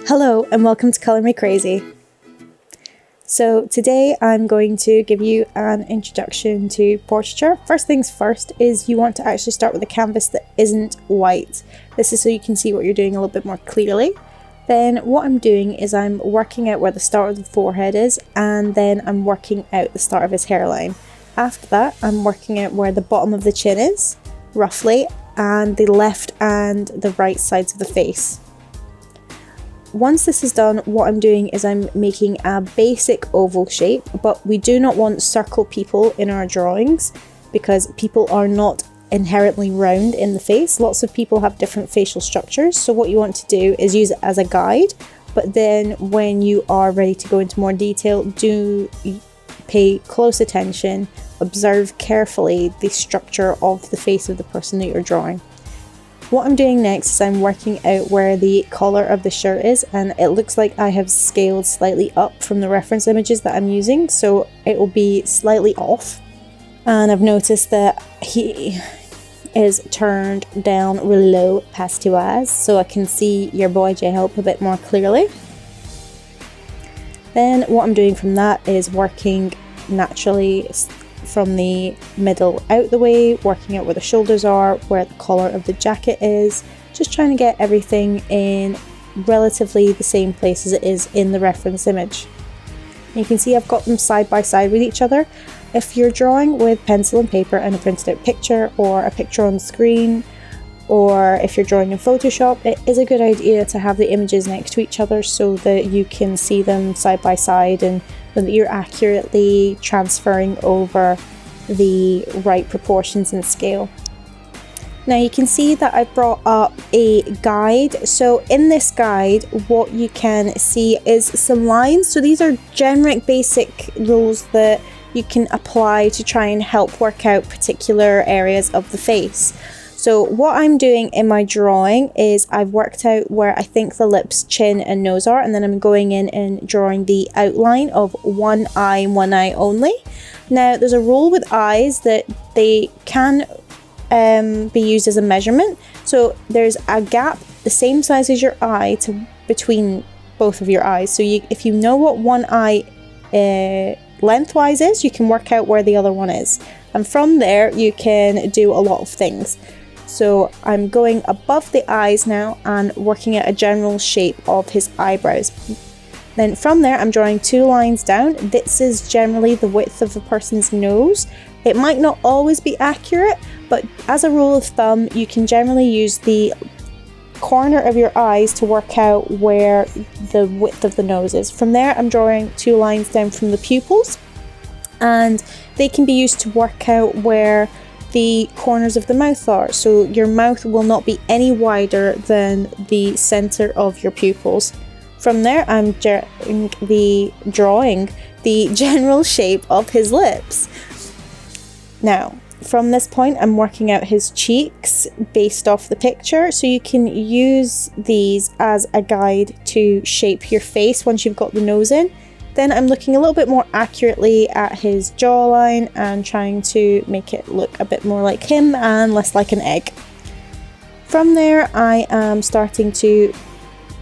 Hello and welcome to Colour Me Crazy. So today I'm going to give you an introduction to portraiture. First things first is you want to actually start with a canvas that isn't white. This is so you can see what you're doing a little bit more clearly. Then what I'm doing is I'm working out where the start of the forehead is, and then I'm working out the start of his hairline. After that, I'm working out where the bottom of the chin is, roughly, and the left and the right sides of the face. Once this is done, what I'm doing is I'm making a basic oval shape, but we do not want circle people in our drawings because people are not inherently round in the face. Lots of people have different facial structures, so what you want to do is use it as a guide, but then when you are ready to go into more detail, do pay close attention, observe carefully the structure of the face of the person that you're drawing. What I'm doing next is I'm working out where the collar of the shirt is, and it looks like I have scaled slightly up from the reference images that I'm using, so it will be slightly off. And I've noticed that he is turned down really low past 2 eyes, so I can see your boy J-Hope a bit more clearly. Then what I'm doing from that is working naturally from the middle out the way, working out where the shoulders are, where the collar of the jacket is, just trying to get everything in relatively the same place as it is in the reference image. And you can see I've got them side by side with each other. If you're drawing with pencil and paper and a printed out picture or a picture on the screen, or if you're drawing in Photoshop, it is a good idea to have the images next to each other so that you can see them side by side and that you're accurately transferring over the right proportions and scale. Now you can see that I brought up a guide. So in this guide, what you can see is some lines. So these are generic basic rules that you can apply to try and help work out particular areas of the face. So what I'm doing in my drawing is I've worked out where I think the lips, chin and nose are, and then I'm going in and drawing the outline of one eye only. Now there's a rule with eyes that they can be used as a measurement. So there's a gap the same size as your eye between both of your eyes. So if you know what one eye lengthwise is, you can work out where the other one is. And from there you can do a lot of things. So I'm going above the eyes now and working out a general shape of his eyebrows. Then from there I'm drawing 2 lines down. This is generally the width of the person's nose. It might not always be accurate, but as a rule of thumb, you can generally use the corner of your eyes to work out where the width of the nose is. From there I'm drawing 2 lines down from the pupils, and they can be used to work out where the corners of the mouth are. So your mouth will not be any wider than the center of your pupils. From there I'm drawing the general shape of his lips. Now from this point I'm working out his cheeks based off the picture, so you can use these as a guide to shape your face once you've got the nose in. Then I'm looking a little bit more accurately at his jawline and trying to make it look a bit more like him and less like an egg. From there I am starting to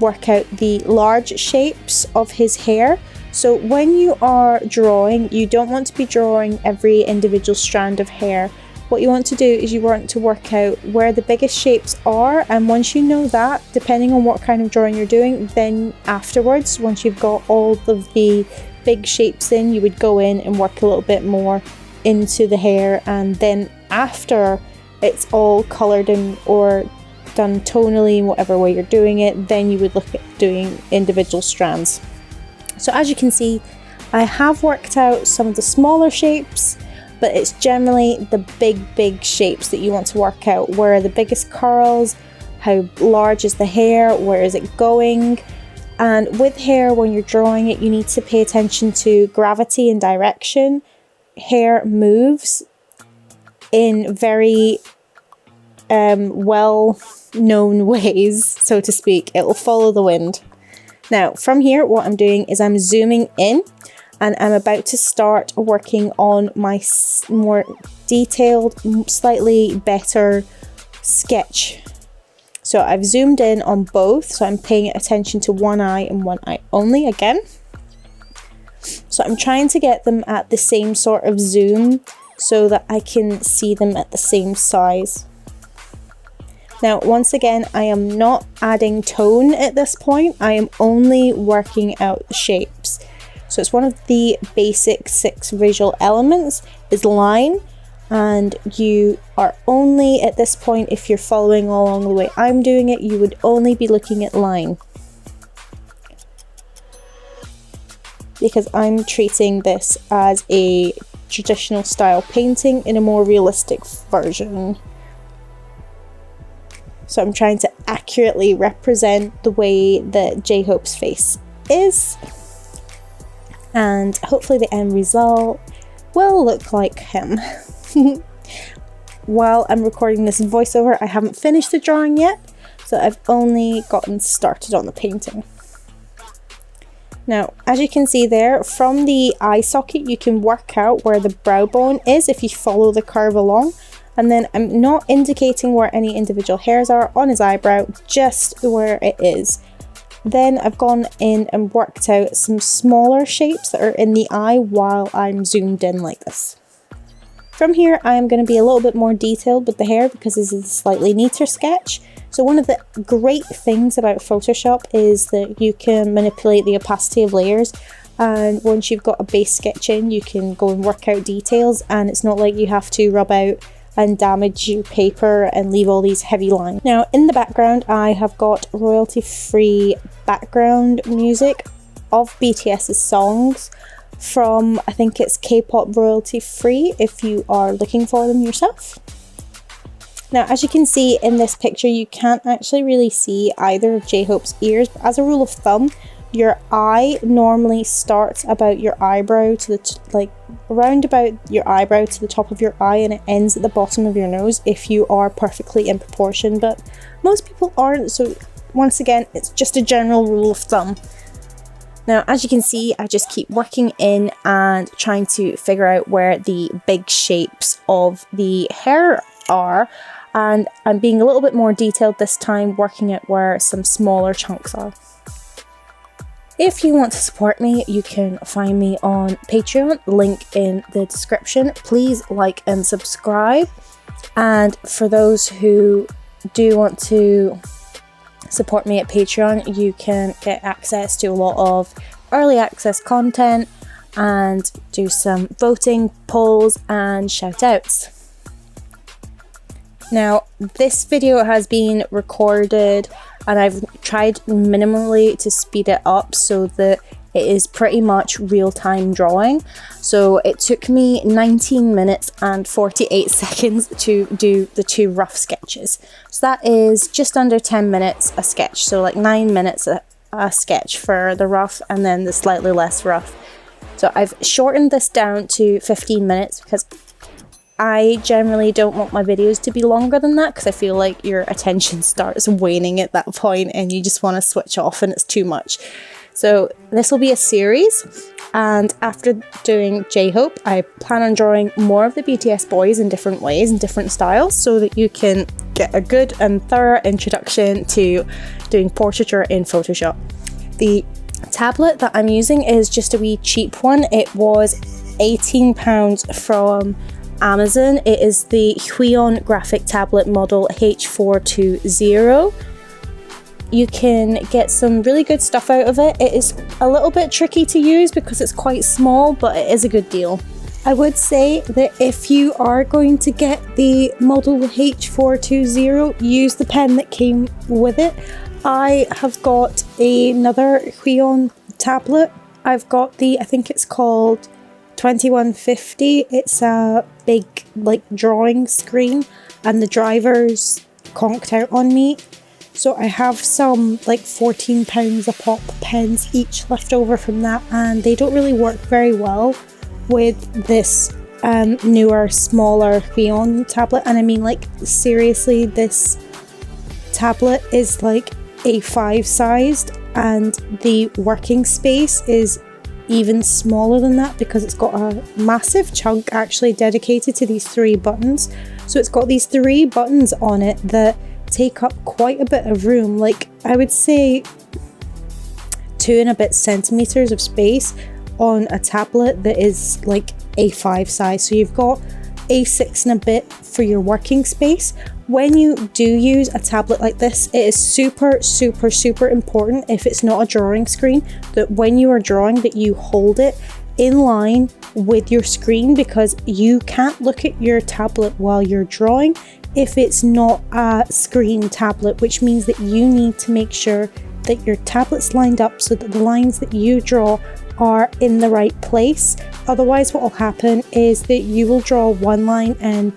work out the large shapes of his hair. So when you are drawing, you don't want to be drawing every individual strand of hair. What you want to do is you want to work out where the biggest shapes are, and once you know that, depending on what kind of drawing you're doing, then afterwards, once you've got all of the big shapes in, you would go in and work a little bit more into the hair, and then after it's all coloured in or done tonally in whatever way you're doing it, then you would look at doing individual strands. So as you can see, I have worked out some of the smaller shapes, but it's generally the big shapes that you want to work out. Where are the biggest curls? How large is the hair? Where is it going? And with hair, when you're drawing it, you need to pay attention to gravity and direction. Hair moves in very well-known ways, so to speak. It will follow the wind. Now, from here, what I'm doing is I'm zooming in, and I'm about to start working on my more detailed, slightly better sketch. So I've zoomed in on both, so I'm paying attention to one eye and one eye only again. So I'm trying to get them at the same sort of zoom so that I can see them at the same size. Now, once again, I am not adding tone at this point. I am only working out the shapes. So it's one of the basic 6 visual elements is line, and you are only at this point, if you're following along the way I'm doing it, you would only be looking at line. Because I'm treating this as a traditional style painting in a more realistic version. So I'm trying to accurately represent the way that J-Hope's face is. And hopefully the end result will look like him. While I'm recording this voiceover, I haven't finished the drawing yet, so I've only gotten started on the painting. Now, as you can see there, from the eye socket you can work out where the brow bone is if you follow the curve along. And then I'm not indicating where any individual hairs are on his eyebrow, just where it is. Then I've gone in and worked out some smaller shapes that are in the eye while I'm zoomed in like this. From here, I'm going to be a little bit more detailed with the hair because this is a slightly neater sketch. So one of the great things about Photoshop is that you can manipulate the opacity of layers. And once you've got a base sketch in, you can go and work out details, and it's not like you have to rub out and damage your paper and leave all these heavy lines. Now in the background I have got royalty-free background music of BTS's songs from, I think it's K-pop royalty free if you are looking for them yourself. Now as you can see in this picture, you can't actually really see either of J-Hope's ears, but as a rule of thumb, your eye normally starts about your eyebrow to the around about your eyebrow to the top of your eye, and it ends at the bottom of your nose if you are perfectly in proportion, but most people aren't, so once again it's just a general rule of thumb. Now as you can see, I just keep working in and trying to figure out where the big shapes of the hair are, and I'm being a little bit more detailed this time, working out where some smaller chunks are. If you want to support me, you can find me on Patreon, link in the description. Please like and subscribe. And for those who do want to support me at Patreon, you can get access to a lot of early access content and do some voting, polls and shout outs. Now, this video has been recorded and I've tried minimally to speed it up so that it is pretty much real-time drawing. So it took me 19 minutes and 48 seconds to do the 2 rough sketches. So that is just under 10 minutes a sketch. So like 9 minutes a sketch for the rough and then the slightly less rough. So I've shortened this down to 15 minutes because I generally don't want my videos to be longer than that because I feel like your attention starts waning at that point and you just want to switch off and it's too much. So this will be a series, and after doing J-Hope, I plan on drawing more of the BTS boys in different ways and different styles so that you can get a good and thorough introduction to doing portraiture in Photoshop. The tablet that I'm using is just a wee cheap one. It was £18 from Amazon. It is the HUION graphic tablet model H420. You can get some really good stuff out of it. It is a little bit tricky to use because it's quite small, but it is a good deal. I would say that if you are going to get the model H420, use the pen that came with it. I have got another HUION tablet. I've got I think it's called 2150. It's a big drawing screen and the driver's conked out on me. So I have some £14 a pop pens each left over from that, and they don't really work very well with this newer, smaller HUION tablet. And I mean, seriously, this tablet is A5 sized, and the working space is even smaller than that because it's got a massive chunk actually dedicated to these 3 buttons. So it's got these 3 buttons on it that take up quite a bit of room, like I would say 2 and a bit centimeters of space on a tablet that is like A5 size. So you've got A6 and a bit for your working space. When you do use a tablet like this, it is super important, if it's not a drawing screen, that when you are drawing that you hold it in line with your screen, because you can't look at your tablet while you're drawing if it's not a screen tablet, which means that you need to make sure that your tablet's lined up so that the lines that you draw are in the right place. Otherwise, what will happen is that you will draw one line and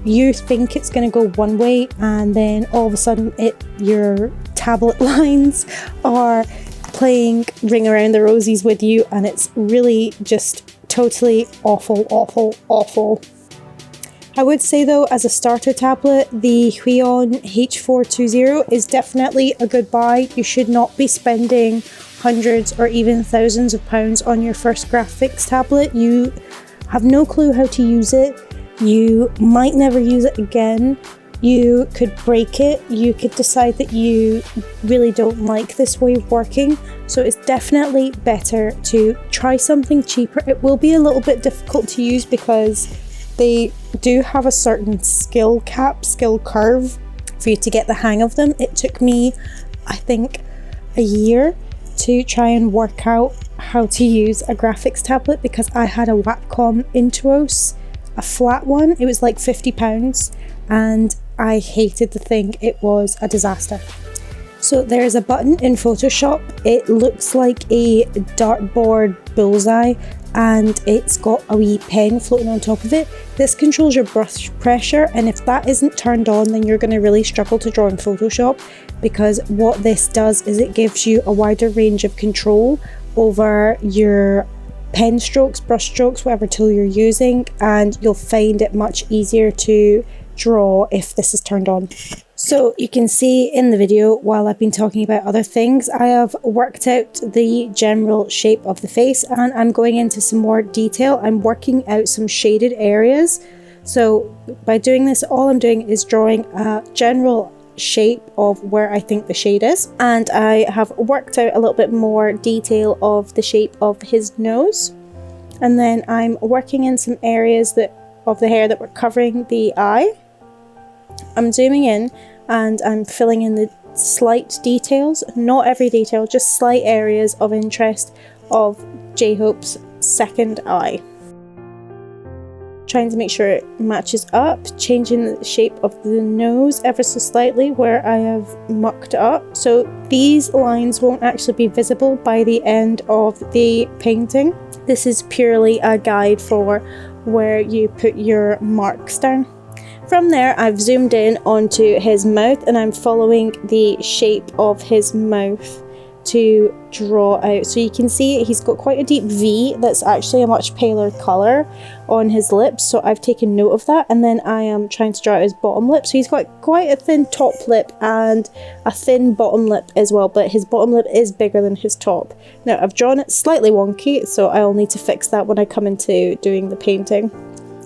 you think it's going to go one way, and then all of a sudden your tablet lines are playing Ring Around the Rosies with you, and it's really just totally awful. I would say though, as a starter tablet, the HUION H420 is definitely a good buy. You should not be spending hundreds or even thousands of pounds on your first graphics tablet. You have no clue how to use it. You might never use it again. You could break it. You could decide that you really don't like this way of working. So it's definitely better to try something cheaper. It will be a little bit difficult to use because they do have a certain skill curve for you to get the hang of them. It took me, I think, a year to try and work out how to use a graphics tablet because I had a Wacom Intuos, a flat one. It was like £50 and I hated the thing. It was a disaster. So there's a button in Photoshop. It looks like a dartboard bullseye and it's got a wee pen floating on top of it. This controls your brush pressure, and if that isn't turned on, then you're going to really struggle to draw in Photoshop, because what this does is it gives you a wider range of control over your pen strokes, brush strokes, whatever tool you're using, and you'll find it much easier to draw if this is turned on. So you can see in the video, while I've been talking about other things, I have worked out the general shape of the face and I'm going into some more detail. I'm working out some shaded areas. So by doing this, all I'm doing is drawing a general shape of where I think the shade is, and I have worked out a little bit more detail of the shape of his nose, and then I'm working in some areas of the hair that were covering the eye. I'm zooming in and I'm filling in the slight details, not every detail, just slight areas of interest of J-Hope's second eye. Trying to make sure it matches up, changing the shape of the nose ever so slightly where I have mucked up. So these lines won't actually be visible by the end of the painting. This is purely a guide for where you put your marks down. From there, I've zoomed in onto his mouth and I'm following the shape of his mouth to draw out. So you can see he's got quite a deep V that's actually a much paler colour on his lips, so I've taken note of that, and then I am trying to draw out his bottom lip. So he's got quite a thin top lip and a thin bottom lip as well, but his bottom lip is bigger than his top. Now I've drawn it slightly wonky, so I'll need to fix that when I come into doing the painting.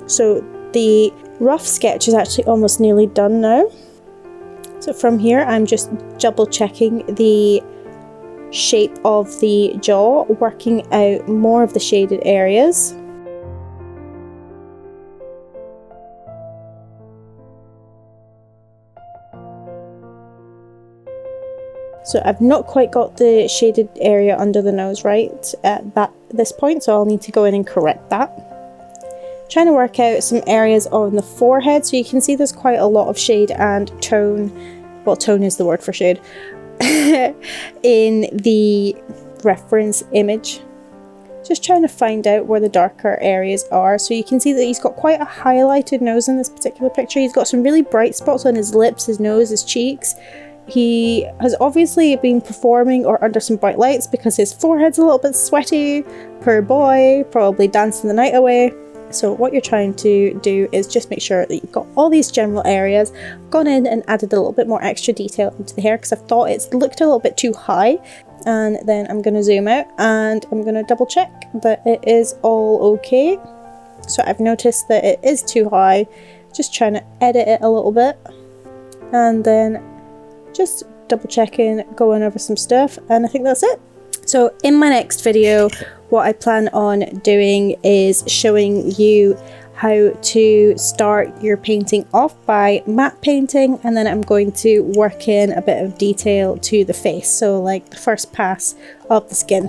So the rough sketch is actually almost nearly done now. So from here I'm just double checking the shape of the jaw, working out more of the shaded areas. So I've not quite got the shaded area under the nose right at this point, so I'll need to go in and correct that. Trying to work out some areas on the forehead, so you can see there's quite a lot of shade and tone. Well, tone is the word for shade. In the reference image. Just trying to find out where the darker areas are. So you can see that he's got quite a highlighted nose in this particular picture. He's got some really bright spots on his lips, his nose, his cheeks. He has obviously been performing or under some bright lights because his forehead's a little bit sweaty. Poor boy, probably dancing the night away. So what you're trying to do is just make sure that you've got all these general areas. Gone in and added a little bit more extra detail into the hair because I thought it looked a little bit too high. And then I'm going to zoom out and I'm going to double check that it is all okay. So I've noticed that it is too high. Just trying to edit it a little bit. And then just double checking, going over some stuff, and I think that's it. So in my next video, what I plan on doing is showing you how to start your painting off by matte painting, and then I'm going to work in a bit of detail to the face, so like the first pass of the skin.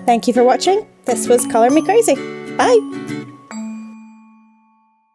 Thank you for watching. This was Color Me Crazy. Bye!